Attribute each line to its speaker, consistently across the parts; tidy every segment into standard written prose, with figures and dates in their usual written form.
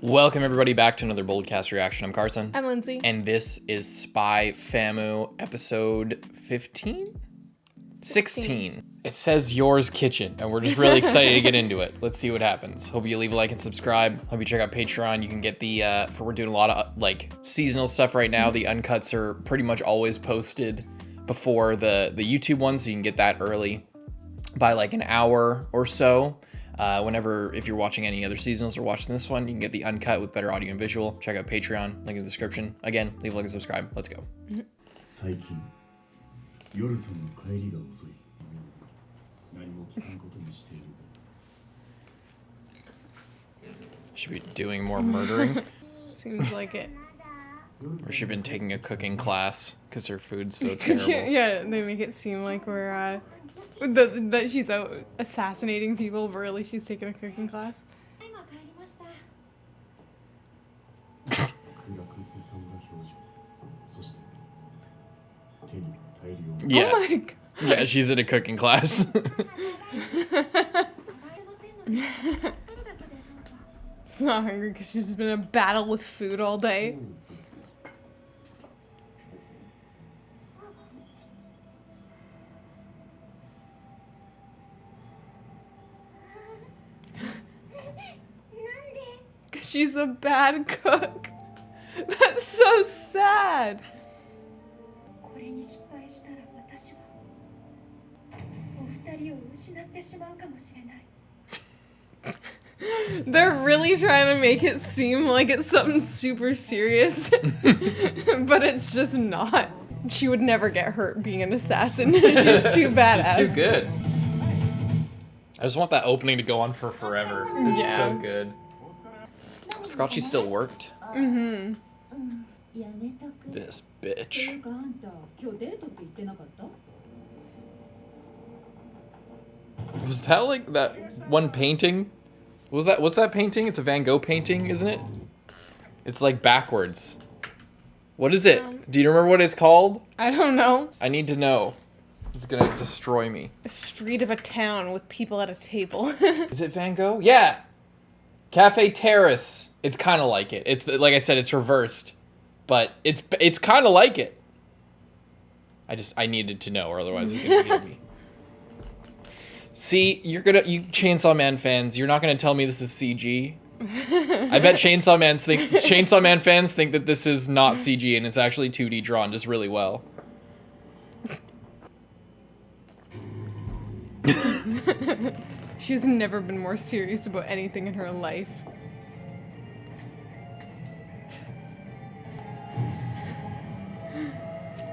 Speaker 1: Welcome everybody back to another Boldcast reaction. I'm Carson.
Speaker 2: I'm Lindsay.
Speaker 1: And this is Spy Famu episode 15? 16. It says Yours Kitchen, and we're just really excited to get into it. Let's see what happens. Hope you leave a like and subscribe. Hope you check out Patreon. You can get the, we're doing a lot of like seasonal stuff right now. The uncuts are pretty much always posted before the YouTube one, so you can get that early by like an hour or so. If you're watching any other seasonals or watching this one, you can get the uncut with better audio and visual. Check out Patreon, link in the description. Again, leave a like and subscribe. Let's go. Should be doing more murdering.
Speaker 2: Seems like it.
Speaker 1: Or she's been taking a cooking class because her food's so terrible.
Speaker 2: Yeah, they make it seem like we're that she's out assassinating people, but really she's taking a cooking class.
Speaker 1: Yeah.
Speaker 2: Oh my God.
Speaker 1: Yeah, she's in a cooking class.
Speaker 2: She's not hungry because she's just been in a battle with food all day. Because she's a bad cook. That's so sad. They're really trying to make it seem like it's something super serious, but it's just not. She would never get hurt being an assassin. She's too badass.
Speaker 1: She's too good. I just want that opening to go on for forever. It's
Speaker 2: Yeah.
Speaker 1: so good. I forgot she still worked.
Speaker 2: Mm-hmm.
Speaker 1: This bitch. Was that like that one painting? What was that? What's that painting? It's a Van Gogh painting, isn't it? It's like backwards. What is it? Do you remember what it's called?
Speaker 2: I don't know.
Speaker 1: I need to know. It's gonna destroy me.
Speaker 2: A street of a town with people at a table.
Speaker 1: Is it Van Gogh? Yeah. Cafe Terrace. It's kind of like it. It's like I said, it's reversed, but it's kind of like it. I needed to know, or otherwise it's gonna kill me. See, you Chainsaw Man fans, you're not gonna tell me this is CG. I bet Chainsaw Man fans think that this is not CG and it's actually 2D drawn just really well.
Speaker 2: She's never been more serious about anything in her life.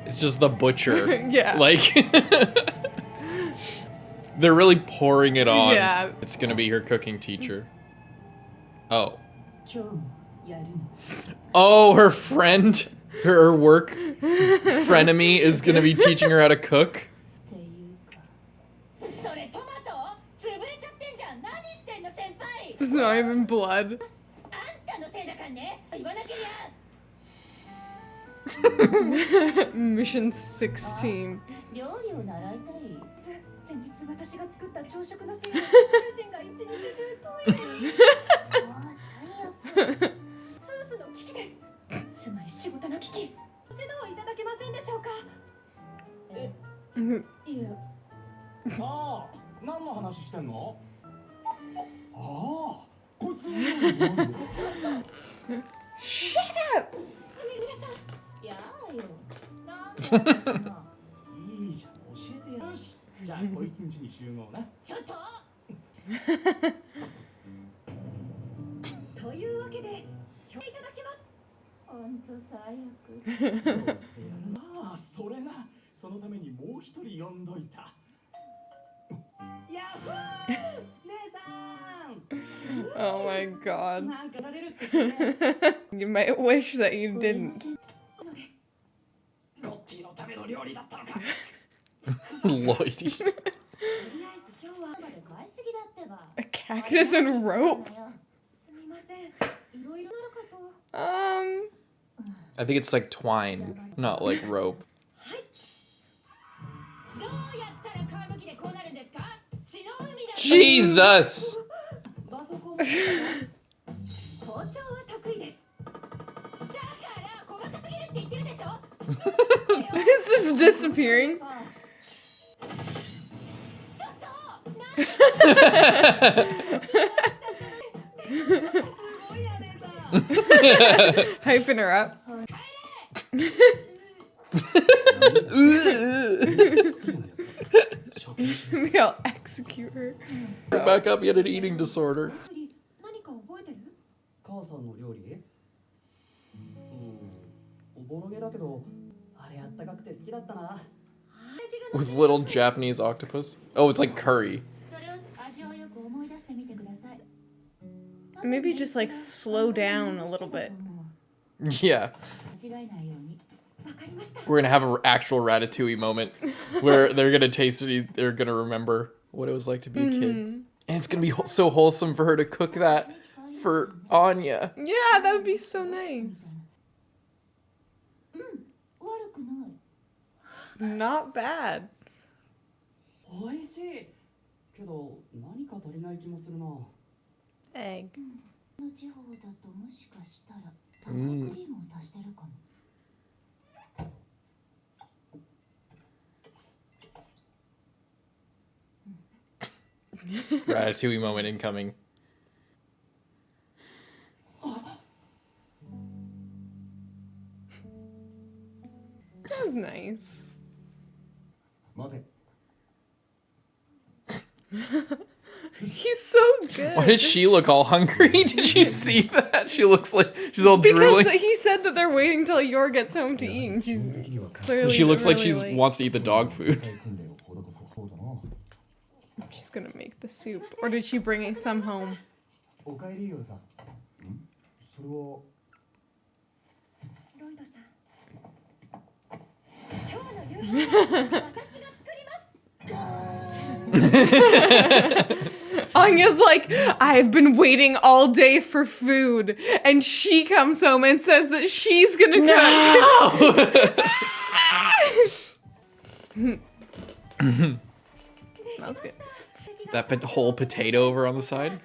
Speaker 1: It's just the butcher.
Speaker 2: Yeah.
Speaker 1: Like, they're really pouring it on.
Speaker 2: Yeah.
Speaker 1: It's gonna be her cooking teacher. Oh. Oh, her friend, her work frenemy is gonna be teaching her how to cook.
Speaker 2: There's not even blood. Mission 16. Shut up! Oh my God. You might wish that you didn't.
Speaker 1: Loid.
Speaker 2: A cactus and rope?
Speaker 1: I think it's like twine, not like rope. Jesus!
Speaker 2: Just disappearing. Hyping her up. Maybe I'll execute her.
Speaker 1: Back up, you had an eating disorder. With little Japanese octopus. Oh, it's like curry.
Speaker 2: Maybe just like slow down a little bit.
Speaker 1: Yeah. We're gonna have an actual Ratatouille moment where they're gonna taste it. They're gonna remember what it was like to be a kid, and it's gonna be so wholesome for her to cook that for Anya.
Speaker 2: Yeah, that would be so nice. Not bad. Egg.
Speaker 1: Ratatouille moment incoming.
Speaker 2: That was nice. He's so good.
Speaker 1: Why did she look all hungry? Did you see that? She looks like she's all drooling.
Speaker 2: Because he said that they're waiting till Yor gets home to eat. And she's clearly.
Speaker 1: She looks like
Speaker 2: really
Speaker 1: she wants to eat the dog food.
Speaker 2: She's gonna make the soup, or did she bring some home? Anya's like, I've been waiting all day for food, and she comes home and says that she's gonna cook. Smells good.
Speaker 1: That whole potato over on the side.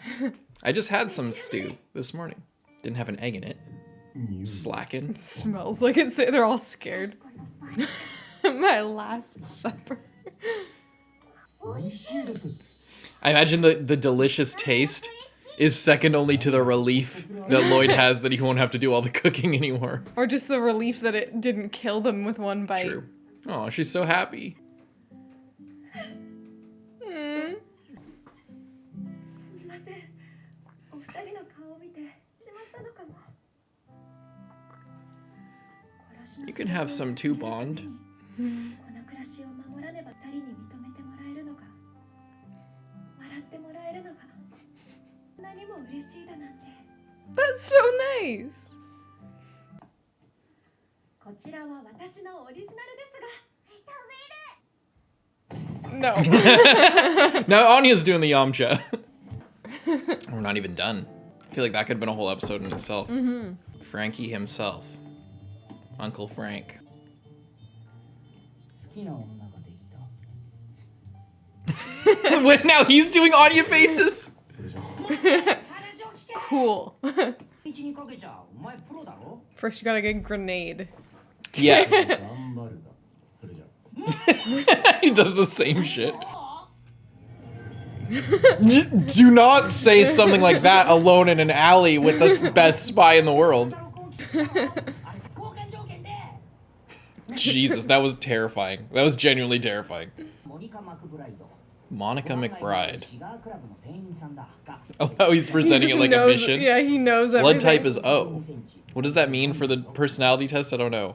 Speaker 1: I just had some stew this morning. Didn't have an egg in it. Slacking.
Speaker 2: Smells like it's. They're all scared. My last supper.
Speaker 1: I imagine the delicious taste is second only to the relief that Loid has that he won't have to do all the cooking anymore.
Speaker 2: Or just the relief that it didn't kill them with one bite.
Speaker 1: True. Oh, she's so happy. You can have some too, Bond.
Speaker 2: That's so nice. No.
Speaker 1: Now Anya's doing the Yamcha. We're not even done. I feel like that could have been a whole episode in itself. Frankie himself. Uncle Frank. Wait, now he's doing Anya faces?
Speaker 2: Cool. First you gotta get a grenade.
Speaker 1: Yeah. He does the same shit. Do not say something like that alone in an alley with the best spy in the world. Jesus, that was terrifying. That was genuinely terrifying. Monica McBride. Oh, no, he's presenting it like a mission.
Speaker 2: Yeah, he knows everything.
Speaker 1: Blood type is O. What does that mean for the personality test? I don't know.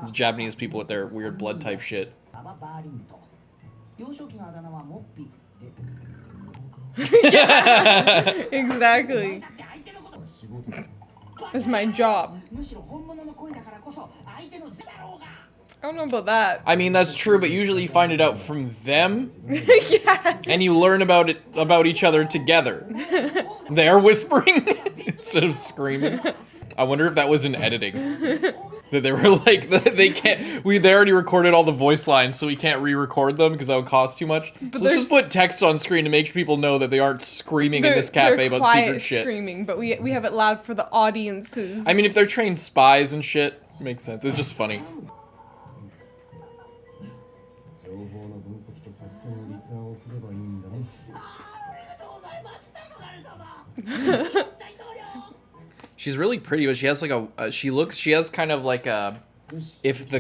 Speaker 1: It's Japanese people with their weird blood type shit.
Speaker 2: Yeah, exactly. It's my job. I don't know about that.
Speaker 1: I mean, that's true, but usually you find it out from them.
Speaker 2: Yeah.
Speaker 1: And you learn about each other together. They're whispering instead of screaming. I wonder if that was in editing. That they were like, they already recorded all the voice lines, so we can't re-record them because that would cost too much. So let's just put text on screen to make people know that they aren't screaming in this cafe about secret shit.
Speaker 2: Screaming, but we have it loud for the audiences.
Speaker 1: I mean, if they're trained spies and shit, makes sense. It's just funny. She's really pretty, but she has like she has kind of like a, if the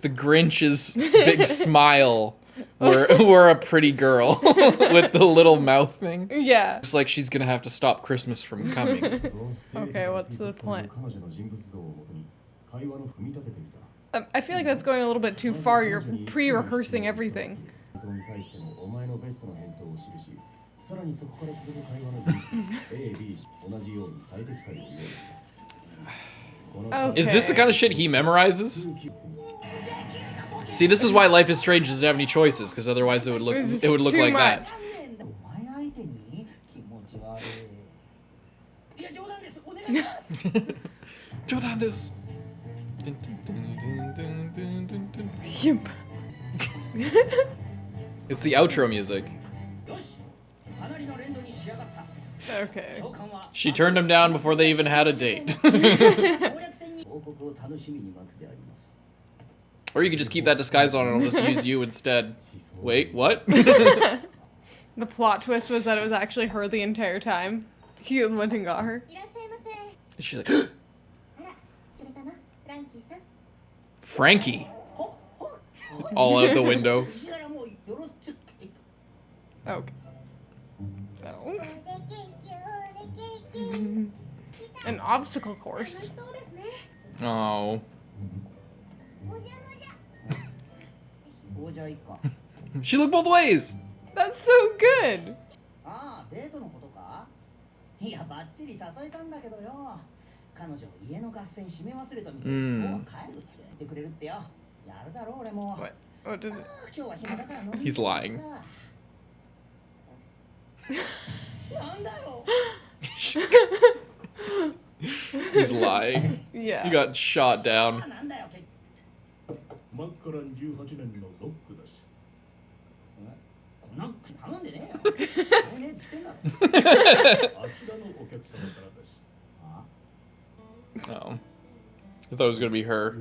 Speaker 1: Grinch's big smile were a pretty girl with the little mouth thing.
Speaker 2: Yeah.
Speaker 1: It's like she's gonna have to stop Christmas from coming.
Speaker 2: Okay, what's the plan? I feel like that's going a little bit too far. You're pre-rehearsing everything. Okay.
Speaker 1: Is this the kind of shit he memorizes? See, this is why Life is Strange doesn't have any choices, because otherwise it would look
Speaker 2: too
Speaker 1: like
Speaker 2: much.
Speaker 1: that. Jodan this.
Speaker 2: Yep.
Speaker 1: It's the outro music.
Speaker 2: Okay.
Speaker 1: She turned him down before they even had a date. Or you could just keep that disguise on and I'll just use you instead. Wait, what?
Speaker 2: The plot twist was that it was actually her the entire time. He went and got her.
Speaker 1: She's like, Frankie. All out the window.
Speaker 2: Okay. No. An obstacle course.
Speaker 1: Oh. She looked both ways.
Speaker 2: That's so good. What? What did it?
Speaker 1: He's lying. He's lying.
Speaker 2: Yeah.
Speaker 1: He got shot down. Oh. I thought it was gonna be her.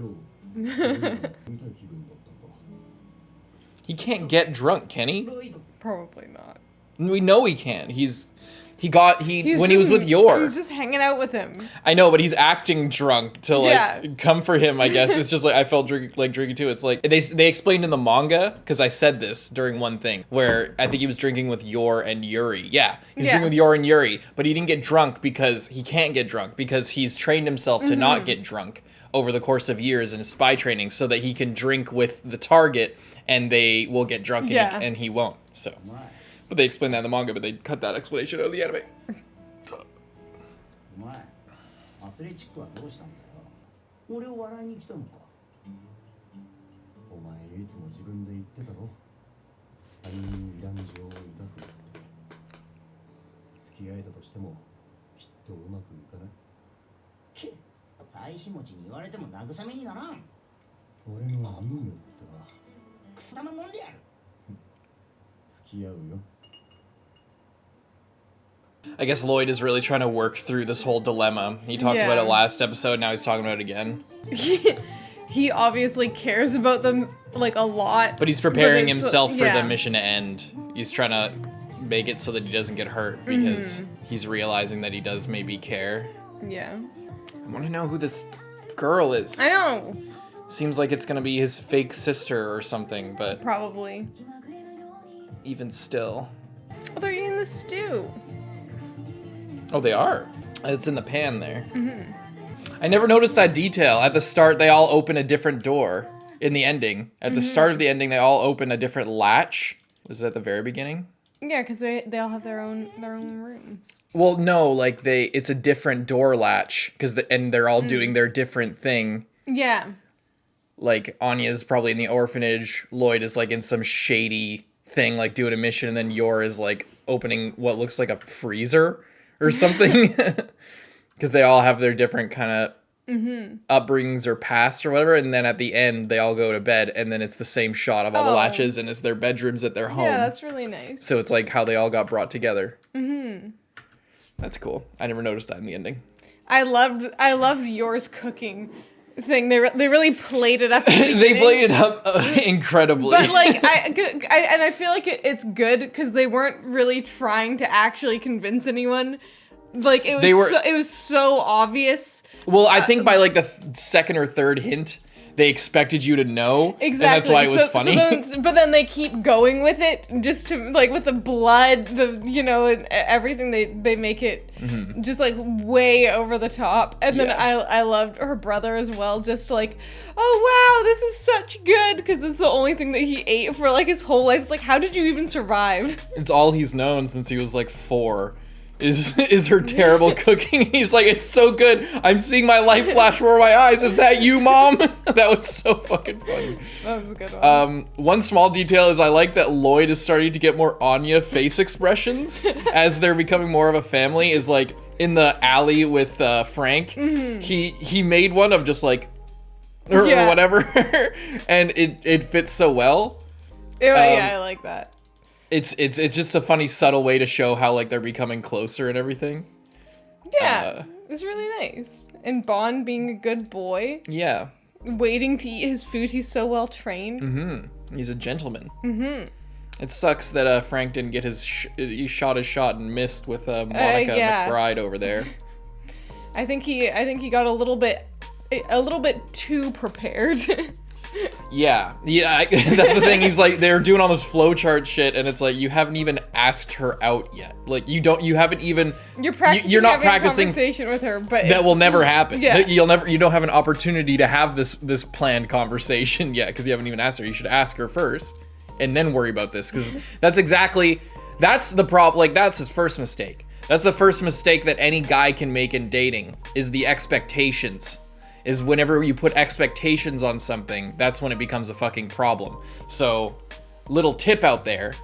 Speaker 1: He can't get drunk, can he?
Speaker 2: Probably not.
Speaker 1: We know he can. When he was with Yor.
Speaker 2: He's just hanging out with him.
Speaker 1: I know, but he's acting drunk to
Speaker 2: Yeah.
Speaker 1: come for him, I guess. It's just like I felt drinking too. It's like they explained in the manga, because I said this during one thing, where I think he was drinking with Yor and Yuri. Yeah, he was drinking with Yor and Yuri, but he didn't get drunk because he can't get drunk, because he's trained himself to not get drunk over the course of years in his spy training, so that he can drink with the target and they will get drunk and he won't. So. But they explained that in the manga, but they cut that explanation out of the anime. I guess Loid is really trying to work through this whole dilemma. He talked about it last episode, now he's talking about it again.
Speaker 2: He obviously cares about them, like, a lot.
Speaker 1: But he's preparing himself for the mission to end. He's trying to make it so that he doesn't get hurt, because he's realizing that he does maybe care.
Speaker 2: Yeah.
Speaker 1: I want to know who this girl is.
Speaker 2: I know.
Speaker 1: Seems like it's going to be his fake sister or something, but...
Speaker 2: Probably.
Speaker 1: Even still.
Speaker 2: Oh, they're eating the stew.
Speaker 1: Oh, they are. It's in the pan there. I never noticed that detail. At the start, they all open a different door. In the ending. At the start of the ending, they all open a different latch. Was it at the very beginning?
Speaker 2: Yeah, because they all have their own rooms.
Speaker 1: Well, no, like it's a different door latch, and they're all doing their different thing.
Speaker 2: Yeah.
Speaker 1: Like, Anya's probably in the orphanage, Loid is like in some shady thing, like doing a mission, and then Yor is like opening what looks like a freezer or something. Because they all have their different kind of upbringings or past or whatever, and then at the end they all go to bed, and then it's the same shot of all the latches, and it's their bedrooms at their home.
Speaker 2: Yeah, that's really nice.
Speaker 1: So it's like how they all got brought together. That's cool. I never noticed that in the ending.
Speaker 2: I loved Yor's cooking. thing. They really played it up.
Speaker 1: They played it up incredibly.
Speaker 2: But like I feel like it's good because they weren't really trying to actually convince anyone. Like it was so obvious.
Speaker 1: Well, I think by like the second or third hint, they expected you to know.
Speaker 2: Exactly.
Speaker 1: And that's why it was funny.
Speaker 2: But then they keep going with it just to like with the blood, and everything. They make it just like way over the top. And then I loved her brother as well. Just like, oh wow, this is such good because it's the only thing that he ate for like his whole life. It's like, how did you even survive?
Speaker 1: It's all he's known since he was like 4. Is her terrible cooking. He's like, it's so good. I'm seeing my life flash before my eyes. Is that you, Mom? That was so fucking funny.
Speaker 2: That was a good one.
Speaker 1: One small detail is I like that Loid is starting to get more Anya face expressions as they're becoming more of a family. Is like in the alley with Frank. He made one of just like or whatever, and it fits so well.
Speaker 2: Yeah, I like that.
Speaker 1: It's just a funny, subtle way to show how like they're becoming closer and everything.
Speaker 2: Yeah, it's really nice. And Bond being a good boy.
Speaker 1: Yeah.
Speaker 2: Waiting to eat his food. He's so well trained.
Speaker 1: He's a gentleman. It sucks that Frank didn't get he shot his shot and missed with Monica McBride over there.
Speaker 2: I think he got a little bit too prepared.
Speaker 1: Yeah, that's the thing. He's like, they're doing all this flowchart shit, and it's like, you haven't even asked her out yet. Like, you haven't even. You're not practicing
Speaker 2: conversation with her, but
Speaker 1: that will never happen.
Speaker 2: Yeah.
Speaker 1: You don't have an opportunity to have this planned conversation yet because you haven't even asked her. You should ask her first, and then worry about this because that's the problem. Like, that's his first mistake. That's the first mistake that any guy can make in dating is the expectations. Is whenever you put expectations on something, that's when it becomes a fucking problem. So, little tip out there,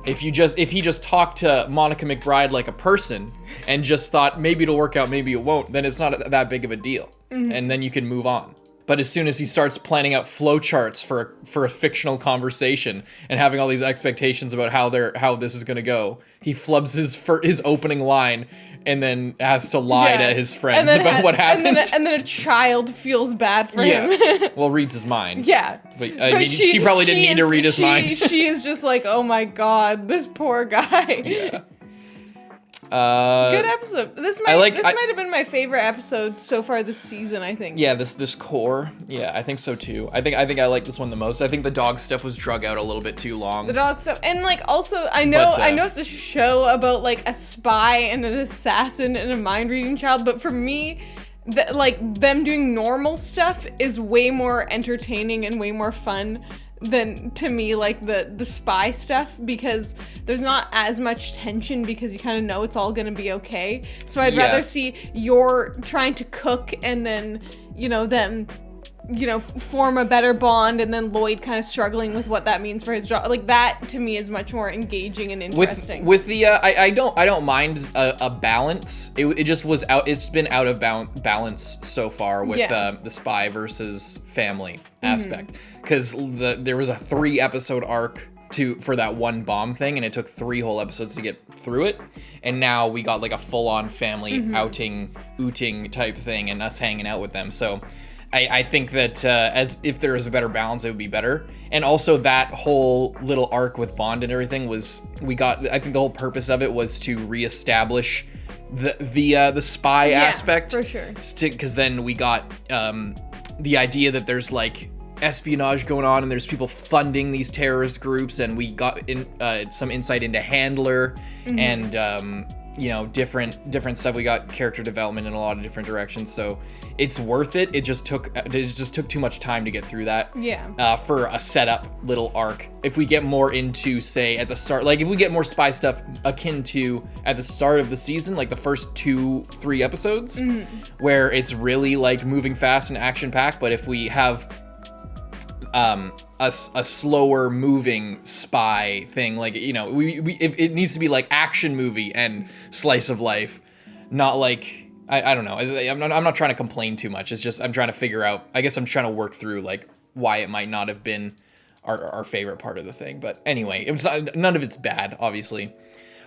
Speaker 1: if he just talked to Monica McBride like a person and just thought maybe it'll work out, maybe it won't, then it's not that big of a deal. And then you can move on. But as soon as he starts planning out flowcharts for a fictional conversation and having all these expectations about how this is gonna go, he flubs his opening line and then has to lie to his friends about what happened.
Speaker 2: And then a child feels bad for him.
Speaker 1: Well, reads his mind.
Speaker 2: Yeah.
Speaker 1: But she probably didn't need to read his mind.
Speaker 2: She is just like, oh my god, this poor guy.
Speaker 1: Yeah.
Speaker 2: Good episode. This might have been my favorite episode so far this season, I think.
Speaker 1: Yeah, this core. Yeah, I think so too. I think I like this one the most. I think the dog stuff was drug out a little bit too long.
Speaker 2: The dog stuff, and like also I know it's a show about like a spy and an assassin and a mind reading child, but for me, like them doing normal stuff is way more entertaining and way more fun than to me like the spy stuff because there's not as much tension because you kind of know it's all gonna be okay. So I'd rather see you're trying to cook and then them form a better bond and then Loid kind of struggling with what that means for his job. Like that to me is much more engaging and interesting.
Speaker 1: With the I don't mind a balance. It just was out. It's been out of balance so far with the spy versus family aspect because there was a 3-episode arc for that one bomb thing and it took 3 whole episodes to get through it, and now we got like a full-on family outing type thing and us hanging out with them. So I think that as if there was a better balance, it would be better. And also that whole little arc with Bond and everything I think the whole purpose of it was to reestablish the spy aspect.
Speaker 2: For sure.
Speaker 1: Because then we got the idea that there's like espionage going on and there's people funding these terrorist groups, and we got some insight into Handler and different stuff. We got character development in a lot of different directions, so it's worth it. It just took too much time to get through that.
Speaker 2: Yeah.
Speaker 1: For a setup little arc. If we get more into, say, at the start, like if we get more spy stuff akin to at the start of the season, like the first 2-3 episodes, where it's really like moving fast and action packed, but if we have a slower moving spy thing, like it needs to be like action movie and slice of life, not like I don't know. I'm not trying to complain too much. It's just I'm trying to figure out. I guess I'm trying to work through like why it might not have been our favorite part of the thing. But anyway, none of it's bad, obviously.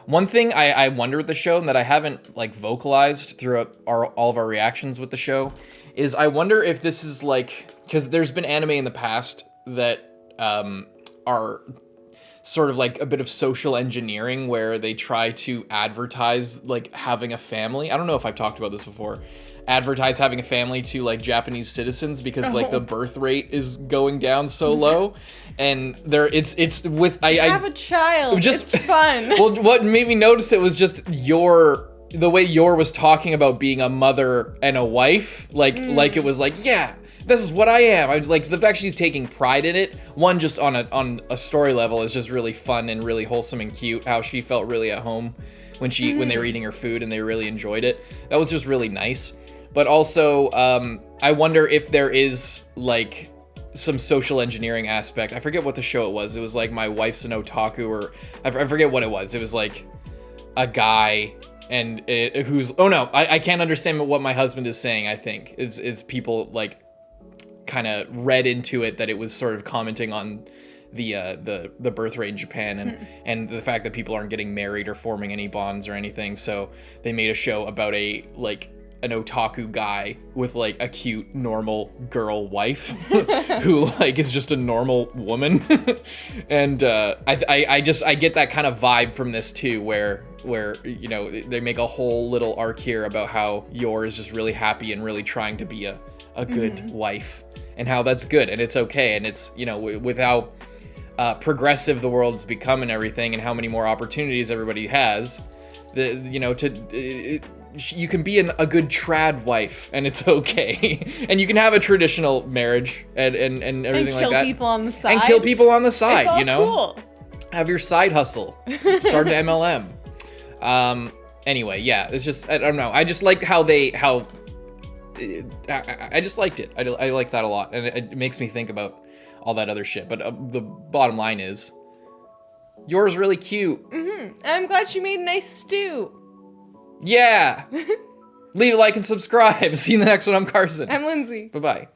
Speaker 1: One thing I wonder with the show, and that I haven't like vocalized throughout all of our reactions with the show, is I wonder if this is like, because there's been anime in the past that are sort of like a bit of social engineering where they try to advertise like having a family. I don't know if I've talked about this before. Advertise having a family to like Japanese citizens because like the birth rate is going down so low, and it's with I
Speaker 2: have a child. It's fun.
Speaker 1: Well, what made me notice it was just the way Yor was talking about being a mother and a wife, like it was like, yeah, this is what I am. I like the fact she's taking pride in it. One, just on a story level, is just really fun and really wholesome and cute. How she felt really at home when they were eating her food and they really enjoyed it. That was just really nice. But also, I wonder if there is like some social engineering aspect. I forget what the show it was. It was like My Wife's an Otaku, or I forget what it was. It was like a guy who's, oh no, I can't understand what my husband is saying. I think it's people like kind of read into it that it was sort of commenting on the birth rate in Japan and the fact that people aren't getting married or forming any bonds or anything. So they made a show about an otaku guy with like a cute normal girl wife who like is just a normal woman. And I get that kind of vibe from this too, where you know they make a whole little arc here about how Yor is just really happy and really trying to be a good wife, and how that's good and it's okay, and it's, you know, with how progressive the world's become and everything, and how many more opportunities everybody has, you can be a good trad wife, and it's okay. And you can have a traditional marriage and everything like that.
Speaker 2: And kill people on the side.
Speaker 1: And kill people on the side,
Speaker 2: it's all
Speaker 1: you know?
Speaker 2: cool.
Speaker 1: Have your side hustle. Start an MLM. Anyway, yeah, it's just, I don't know. I just like I just liked it. I like that a lot. And it makes me think about all that other shit. But the bottom line is, Yor's really cute.
Speaker 2: And I'm glad she made a nice stew.
Speaker 1: Yeah. Leave a like and subscribe. See you in the next one. I'm Carson.
Speaker 2: I'm Lindsay.
Speaker 1: Bye-bye.